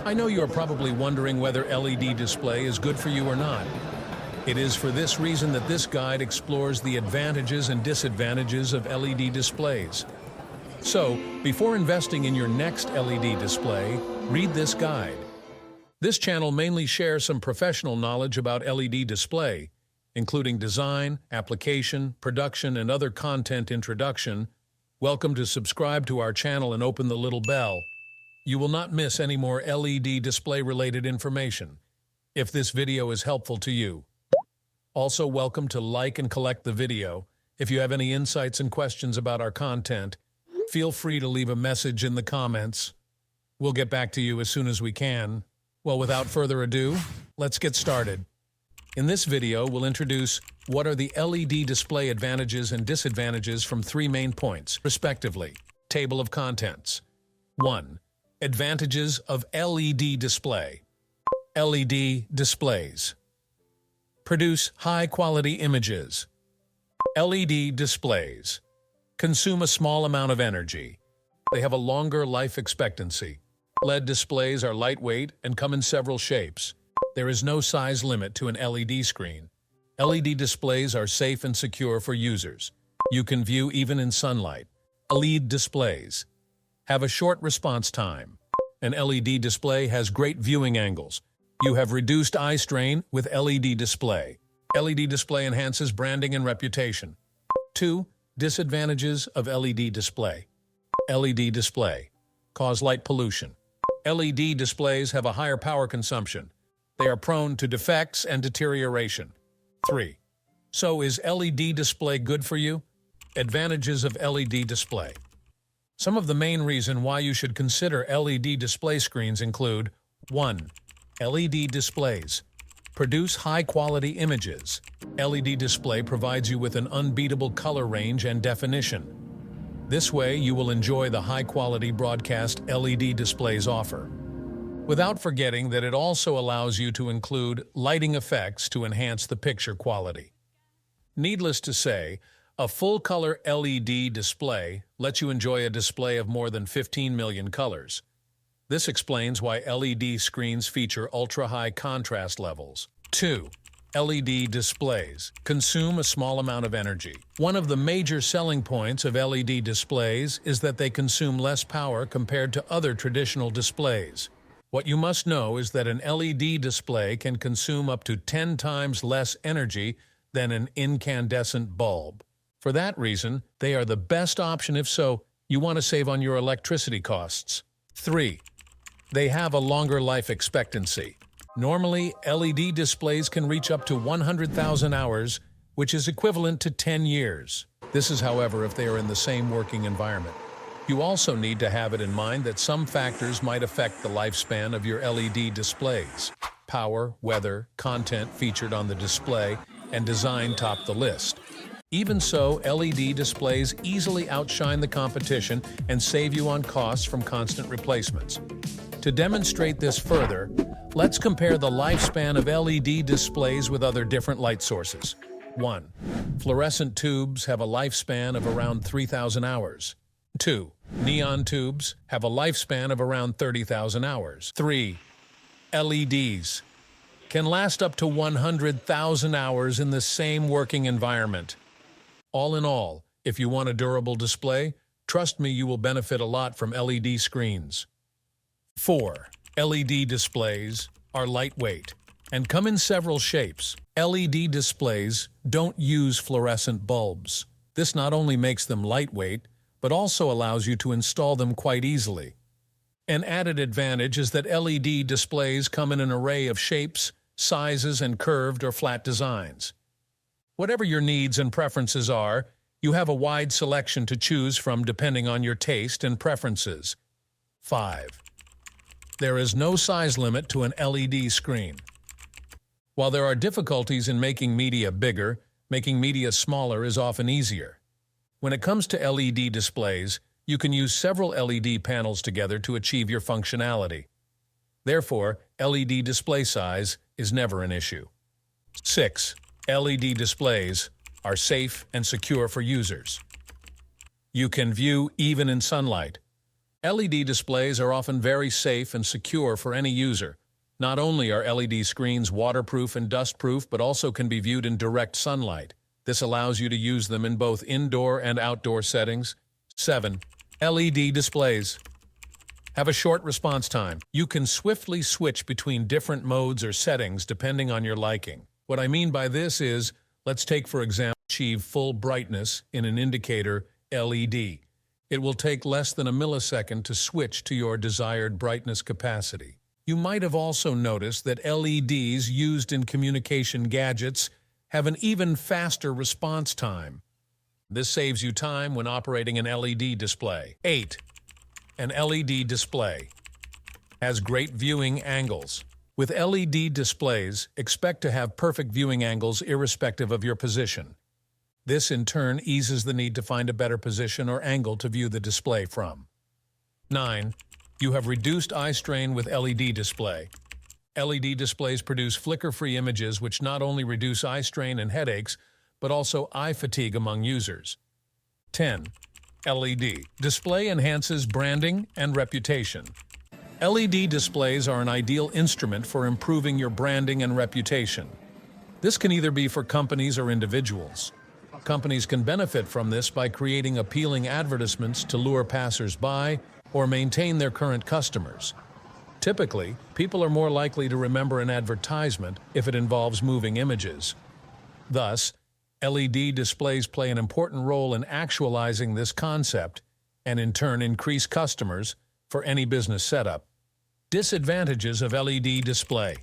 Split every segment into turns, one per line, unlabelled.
I know you are probably wondering whether LED display is good for you or not. It is for this reason that this guide explores the advantages and disadvantages of LED displays. So, before investing in your next LED display, read this guide. This channel mainly shares some professional knowledge about LED display, including design, application, production, and other content introduction. Welcome to subscribe to our channel and open the little bell. You will not miss any more LED display-related information, if this video is helpful to you. Also, welcome to like and collect the video. If you have any insights and questions about our content, feel free to leave a message in the comments. We'll get back to you as soon as we can. Well, without further ado, let's get started. In this video, we'll introduce what are the LED display advantages and disadvantages from three main points, respectively. Table of contents. 1. Advantages of LED display. LED displays produce high-quality images. LED displays consume a small amount of energy. They have a longer life expectancy. LED displays are lightweight and come in several shapes. There is no size limit to an LED screen. LED displays are safe and secure for users. You can view even in sunlight. LED displays have a short response time. An LED display has great viewing angles. You have reduced eye strain with LED display. LED display enhances branding and reputation. 2. Disadvantages of LED display. LED display cause light pollution. LED displays have a higher power consumption. They are prone to defects and deterioration. 3. So is LED display good for you? Advantages of LED display. Some of the main reasons why you should consider LED display screens include 1. LED displays produce high-quality images. LED display provides you with an unbeatable color range and definition. This way, you will enjoy the high-quality broadcast LED displays offer. Without forgetting that it also allows you to include lighting effects to enhance the picture quality. Needless to say, a full-color LED display lets you enjoy a display of more than 15 million colors. This explains why LED screens feature ultra-high contrast levels. 2. LED displays consume a small amount of energy. One of the major selling points of LED displays is that they consume less power compared to other traditional displays. What you must know is that an LED display can consume up to 10 times less energy than an incandescent bulb. For that reason, they are the best option if you want to save on your electricity costs. 3. They have a longer life expectancy. Normally, LED displays can reach up to 100,000 hours, which is equivalent to 10 years. This is, however, if they are in the same working environment. You also need to have it in mind that some factors might affect the lifespan of your LED displays. Power, weather, content featured on the display, and design top the list. Even so, LED displays easily outshine the competition and save you on costs from constant replacements. To demonstrate this further, let's compare the lifespan of LED displays with other different light sources. 1. Fluorescent tubes have a lifespan of around 3,000 hours. 2. Neon tubes have a lifespan of around 30,000 hours. 3. LEDs can last up to 100,000 hours in the same working environment. All in all, if you want a durable display, trust me, you will benefit a lot from LED screens. 4. LED displays are lightweight and come in several shapes. LED displays don't use fluorescent bulbs. This not only makes them lightweight, but also allows you to install them quite easily. An added advantage is that LED displays come in an array of shapes, sizes, and curved or flat designs. Whatever your needs and preferences are, you have a wide selection to choose from depending on your taste and preferences. 5. There is no size limit to an LED screen. While there are difficulties in making media bigger, making media smaller is often easier. When it comes to LED displays, you can use several LED panels together to achieve your functionality. Therefore, LED display size is never an issue. 6. LED displays are safe and secure for users. You can view even in sunlight. LED displays are often very safe and secure for any user. Not only are LED screens waterproof and dustproof, but also can be viewed in direct sunlight. This allows you to use them in both indoor and outdoor settings. 7. LED displays have a short response time. You can swiftly switch between different modes or settings depending on your liking. What I mean by this is, let's take for example, achieve full brightness in an indicator LED. It will take less than a millisecond to switch to your desired brightness capacity. You might have also noticed that LEDs used in communication gadgets have an even faster response time. This saves you time when operating an LED display. 8. An LED display has great viewing angles. With LED displays, expect to have perfect viewing angles irrespective of your position. This, in turn, eases the need to find a better position or angle to view the display from. 9. You have reduced eye strain with LED display. LED displays produce flicker-free images which not only reduce eye strain and headaches, but also eye fatigue among users. 10. LED display enhances branding and reputation. LED displays are an ideal instrument for improving your branding and reputation. This can either be for companies or individuals. Companies can benefit from this by creating appealing advertisements to lure passers-by or maintain their current customers. Typically, people are more likely to remember an advertisement if it involves moving images. Thus, LED displays play an important role in actualizing this concept and in turn increase customers for any business setup. Disadvantages of LED display.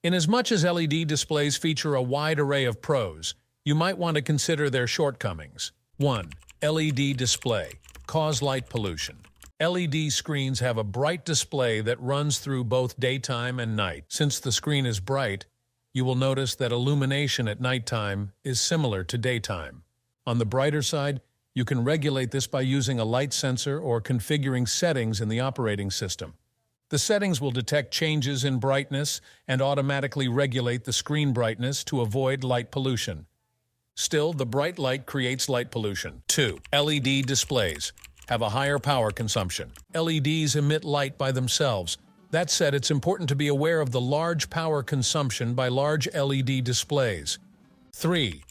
Inasmuch as LED displays feature a wide array of pros, you might want to consider their shortcomings. 1. LED display cause light pollution. LED screens have a bright display that runs through both daytime and night. Since the screen is bright, you will notice that illumination at nighttime is similar to daytime. On the brighter side, you can regulate this by using a light sensor or configuring settings in the operating system. The settings will detect changes in brightness and automatically regulate the screen brightness to avoid light pollution. Still, the bright light creates light pollution. 2. LED displays have a higher power consumption. LEDs emit light by themselves. That said, it's important to be aware of the large power consumption by large LED displays. 3.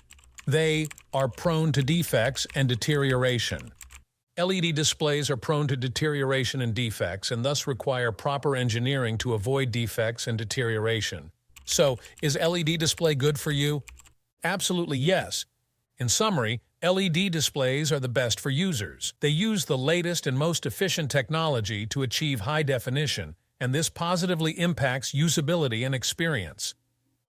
They are prone to defects and deterioration. LED displays are prone to deterioration and defects and thus require proper engineering to avoid defects and deterioration. So, is LED display good for you? Absolutely yes. In summary, LED displays are the best for users. They use the latest and most efficient technology to achieve high definition, and this positively impacts usability and experience.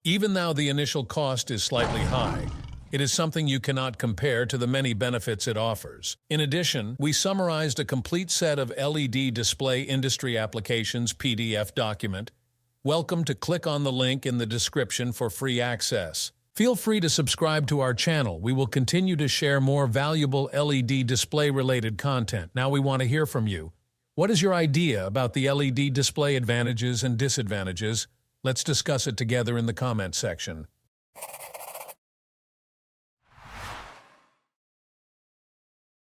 Even though the initial cost is slightly high, it is something you cannot compare to the many benefits it offers. In addition, we summarized a complete set of LED display industry applications PDF document. Welcome to click on the link in the description for free access. Feel free to subscribe to our channel. We will continue to share more valuable LED display-related content. Now we want to hear from you. What is your idea about the LED display advantages and disadvantages? Let's discuss it together in the comment section.